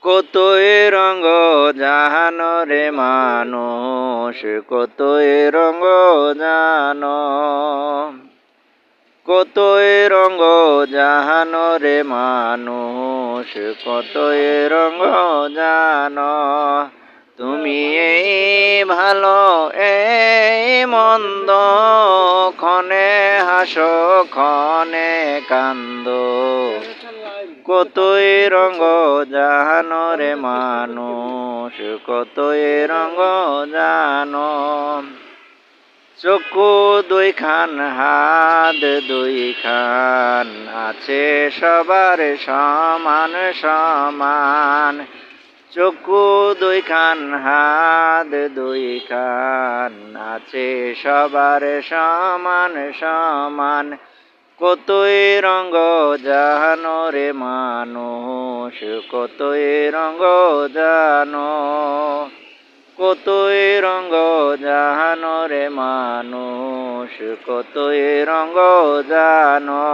কতই রঙ্গ জাহানো রে মানুষ, কতই রঙ্গ জানো। কতই রঙ্গ জাহানো রে মানুষ, কতই রঙ্গ জানো। তুমি এই ভালো এই মন্দ, ক্ষণে হাসো ক্ষণে কান্দো। কতই রঙ্গ জানো রে মানুষ, কতই রঙ্গ জানো। চক্ষু দুইখান হাত দুইখান, আছে সবার সমান সমান। চক্ষু দুইখান হাত দুইখান, আছে সবার সমান সমান। কতই রঙ্গ জানো রে মানুষ, কতই রঙ্গ জানো। কতই রঙ্গ জানো রে মানুষ, কতই রঙ্গ জানো।